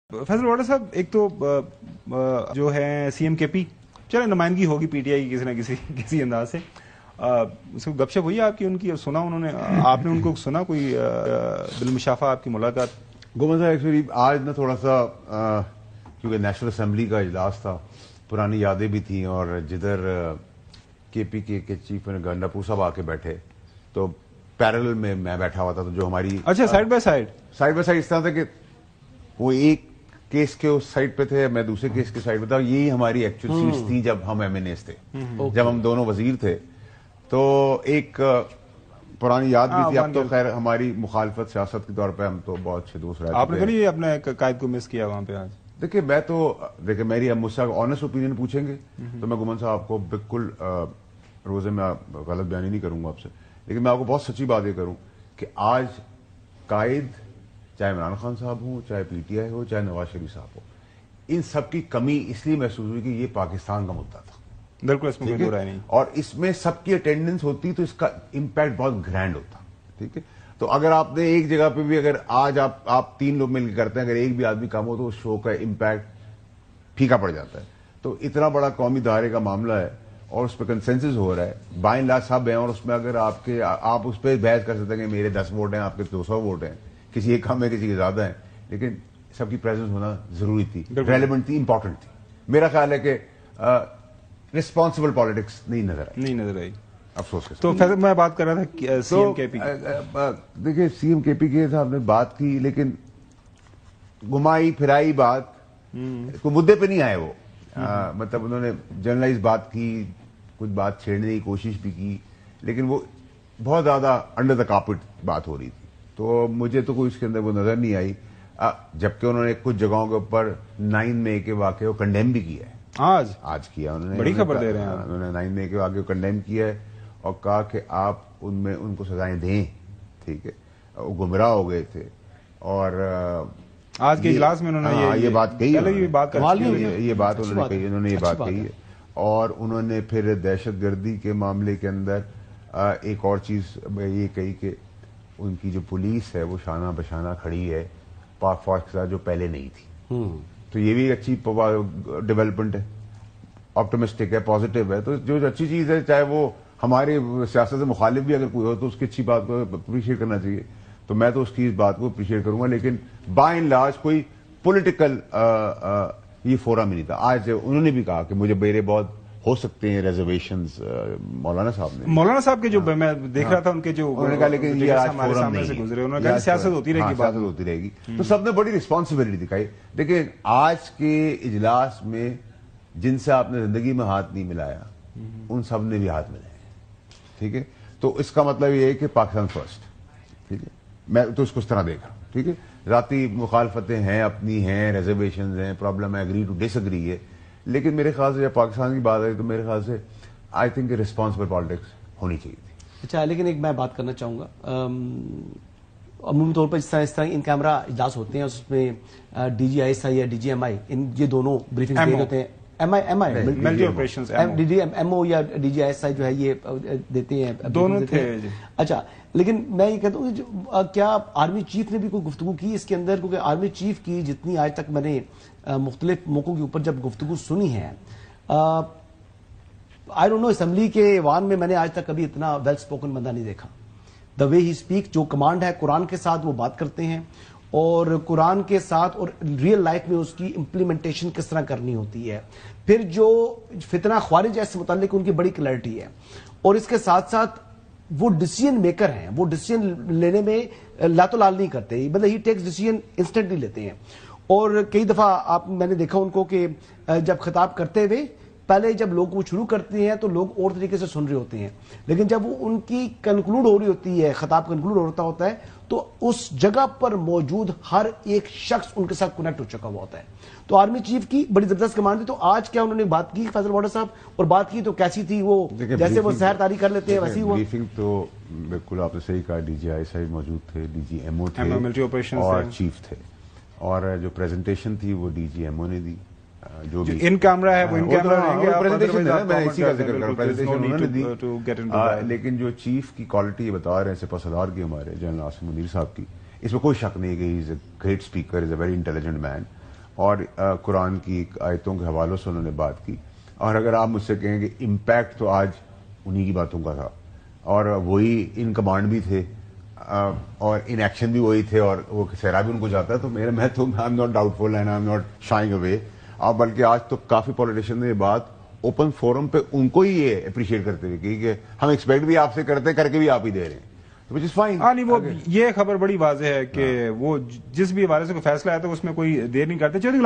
فیصل واڈا صاحب، ایک تو جو ہے سی ایم کے پی، چلے نمائندگی ہوگی پی ٹی آئی کی کسی نہ کسی انداز سے، اس کو گپ شپ ہوئی آپ کی ان کی، اور سنا انہوں نے، آپ نے ان کو سنا کوئی بالمشافہ آپ کی ملاقات؟ گومن صاحب ایکچولی آج نا تھوڑا سا کیونکہ نیشنل اسمبلی کا اجلاس تھا، پرانی یادیں بھی تھیں، اور جدھر کے پی کے چیف گنڈاپور صاحب آ کے بیٹھے تو پیرلل میں بیٹھا ہوا تھا، تو جو ہماری اچھا سائڈ بائی سائڈ اس طرح تھا کہ وہ ایک کیس کے اس سائڈ پہ تھے، میں دوسرے کیس کے سائڈ پہ تھا. یہی ہماری ایکچوئل سیٹس تھی جب ہم ایم این ایس تھے، جب ہم دونوں وزیر تھے. تو ایک پرانی یاد بھی تھی. اب تو خیر ہماری مخالفت سیاست کے طور پہ ہم تو بہت اچھے دوست رہے. آپ نے تو نہیں اپنے قائد کو مس کیا وہاں پہ آج؟ دیکھیں میری اب مجھ سے آنےسٹ اوپینین پوچھیں گے تو میں گمن صاحب آپ کو بالکل روزے میں غلط بیانی نہیں کروں گا آپ سے، لیکن میں آپ کو بہت سچی بات یہ کروں کہ آج قائد چاہے عمران خان صاحب ہوں، چاہے پی ٹی آئی ہو، چاہے نواز شریف صاحب ہو، ان سب کی کمی اس لیے محسوس ہوئی کہ یہ پاکستان کا مدعا تھا. بالکل، اس میں کوئی دو رائے نہیں. اور اس میں سب کی اٹینڈنس ہوتی تو اس کا امپیکٹ بہت گرینڈ ہوتا. ٹھیک ہے، تو اگر آپ نے ایک جگہ پہ بھی اگر آج آپ تین لوگ مل کے کرتے ہیں، اگر ایک بھی آدمی کم ہو تو اس شو کا امپیکٹ پھیکا پڑ جاتا ہے. تو اتنا بڑا قومی دھارے کا معاملہ ہے اور اس پہ کنسنسس ہو رہا ہے، بائی لاکھ سب ہیں، اور اس میں اگر آپ اس پہ بحث کر سکتے ہیں کہ میرے 10 ووٹ ہیں، آپ کے 200 ووٹ ہیں، کسی کے کم ہے کسی کے زیادہ ہیں، لیکن سب کی پریزنس ہونا ضروری تھی، ریلیونٹ تھی، امپورٹنٹ تھی. میرا خیال ہے کہ رسپانسبل پالیٹکس نہیں نظر آئی افسوس کے ساتھ. تو پھر میں بات کر رہا تھا سی ایم کے پی. دیکھیے سی ایم کے پی کے صاحب نے بات کی، لیکن گھمائی پھرائی بات، کوئی مدے پہ نہیں آئے وہ. مطلب انہوں نے جرنلائز بات کی، کچھ بات چھیڑنے کی کوشش بھی کی، لیکن وہ بہت زیادہ انڈر دا کارپٹ بات ہو رہی تھی. تو مجھے تو کوئی اس کے اندر وہ نظر نہیں آئی، جبکہ انہوں نے کچھ جگہوں کے اوپر 9 مئی کے واقعے کو کنڈیم بھی کیا ہے. آج کیا انہوں نے، بڑی خبر دے رہے ہیں. انہوں نے 9 مئی کے واقعے کو کنڈیم کیا ہے اور کہا کہ آپ ان کو سزائیں دیں. ٹھیک ہے، وہ گمراہ ہو گئے تھے. اور آج کے اجلاس میں انہوں نے یہ بات کہی، انہوں نے یہ بات کہی ہے. اور انہوں نے پھر دہشت گردی کے معاملے کے اندر ایک اور چیز یہ کہی کہ ان کی جو پولیس ہے وہ شانہ بشانہ کھڑی ہے پاک فوج کے ساتھ، جو پہلے نہیں تھی. تو یہ بھی اچھی ڈیولپمنٹ ہے، آپٹمسٹک ہے، پازیٹیو ہے. تو جو اچھی چیز ہے، چاہے وہ ہمارے سیاست سے مخالف بھی اگر کوئی ہو تو اس کی اچھی بات کو اپریشیٹ کرنا چاہیے. تو میں تو اس کی اس بات کو اپریشیٹ کروں گا، لیکن بائی اینڈ لارج کوئی پولیٹیکل یہ فورم ہی نہیں تھا. آج انہوں نے بھی کہا کہ مجھے میرے بہت ہو سکتے ہیں ریزرویشنز. مولانا صاحب کے جو میں دیکھ رہا تھا ان کے جو انہوں نے کہا لیکن یہ آج فورم نہیں ہے، انہوں نے کہا سیاست ہوتی رہے گی. تو سب نے بڑی رسپانسبلٹی دکھائی. دیکھیں آج کے اجلاس میں جن سے آپ نے زندگی میں ہاتھ نہیں ملایا ان سب نے بھی ہاتھ ملائے. ٹھیک ہے، تو اس کا مطلب یہ ہے کہ پاکستان فرسٹ. ٹھیک ہے، میں تو اس کو اس طرح دیکھ رہا ہوں. ٹھیک ہے، ذاتی مخالفتیں ہیں، اپنی ہیں، ریزرویشنز ہیں، پرابلم ہے، اگری ٹو ڈس اگری ہے، لیکن میرے خیال سے جب پاکستان کی بات آئی تو میرے خیال سے آئی تھنک ریسپانسبل پالیٹکس ہونی چاہیے تھی. اچھا، لیکن ایک میں بات کرنا چاہوں گا، عمومی طور پر اس طرح ان کیمرہ اجلاس ہوتے ہیں، اس میں D G I S I یا ڈی جی ایم آئی، یہ دونوں بریفنگ دے ہوتے ہیں. ایم او یا D G I S I جو ہے یہ دیتے ہیں، دونوں تھے. اچھا، لیکن میں یہ کہتا ہوں کہ کیا آرمی چیف نے بھی کوئی گفتگو کی اس کے اندر؟ کیونکہ آرمی چیف کی جتنی آج تک میں نے مختلف موقعوں کے اوپر جب گفتگو سنی ہے، آئی ڈونٹ نو، اسمبلی کے ایوان میں نے آج تک کبھی اتنا ویل اسپوکن بندہ نہیں دیکھا. دا وے ہی اسپیک، جو کمانڈ ہے قرآن کے ساتھ وہ بات کرتے ہیں، اور قرآن کے ساتھ اور ریئل لائف میں اس کی امپلیمنٹیشن کس طرح کرنی ہوتی ہے. پھر جو فتنہ خوارج ہے اس سے متعلق ان کی بڑی کلیئرٹی ہے، اور اس کے ساتھ ساتھ وہ ڈیسیژن میکر ہیں، وہ ڈیسیژن لینے میں لاتو لال نہیں کرتے، مطلب ہی ٹیکس ڈیسیژن انسٹنٹلی لیتے ہیں. اور کئی دفعہ میں نے دیکھا ان کو کہ جب خطاب کرتے ہوئے پہلے جب لوگ وہ شروع کرتے ہیں تو لوگ اور طریقے سے سن رہے ہوتے ہیں، لیکن جب وہ ان کی کنکلوڈ ہو رہی ہوتی ہے، خطاب کنکلوڈ ہوتا ہے تو اس جگہ پر موجود ہر ایک شخص ان کے ساتھ کنیکٹ ہو چکا ہوا ہوتا ہے. تو آرمی چیف کی بڑی زبردست کمانڈ تھی. تو آج کیا انہوں نے بات کی فیصل واڈا صاحب، اور بات کی تو کیسی تھی؟ وہ جیسے وہ سحر تاری کر لیتے ہیں ویسی ہوا بریفنگ. تو بالکل آپ نے صحیح کہا، ڈی جی آئی صاحب موجود تھے، ڈی جی ایم او تھے اور چیف تھے، اور جو پریزنٹیشن تھی وہ ڈی جی ایم او نے دی. جو بھی ان کیمرہ ہے وہ ان کیمرہ رہیں گے، میں اسی کا ذکر کر رہا ہوں. لیکن جو چیف کی کوالٹی یہ بتا رہے ہیں سپہ سالار کی، ہمارے جنرل عاصم منیر صاحب کی، اس میں کوئی شک نہیں کہ he is a great speaker, is a very intelligent man. اور قرآن کی آیتوں کے حوالوں سے انہوں نے بات کی. اور اگر آپ مجھ سے کہیں کہ امپیکٹ تو آج انہی کی باتوں کا تھا, اور وہی ان کمانڈ بھی تھے اور ان ایکشن بھی وہی تھے, اور وہ سہرا بھی ان کو جاتا ہے, تو میں تو I am not doubtful and I am not shying away. بلکہ آج تو کافی پولیٹیشین نے یہ بات اوپن فورم پہ ان کو ہی یہ اپریشیٹ کرتے ہوئے کہ ہم ایکسپیکٹ بھی آپ سے کرتے ہیں, کر کے بھی آپ ہی دے رہے ہیں, which is fine. نہیں, وہ یہ خبر بڑی واضح ہے کہ وہ جس بھی حوالے سے کوئی فیصلہ آیا تھا اس میں کوئی دیر نہیں کرتے.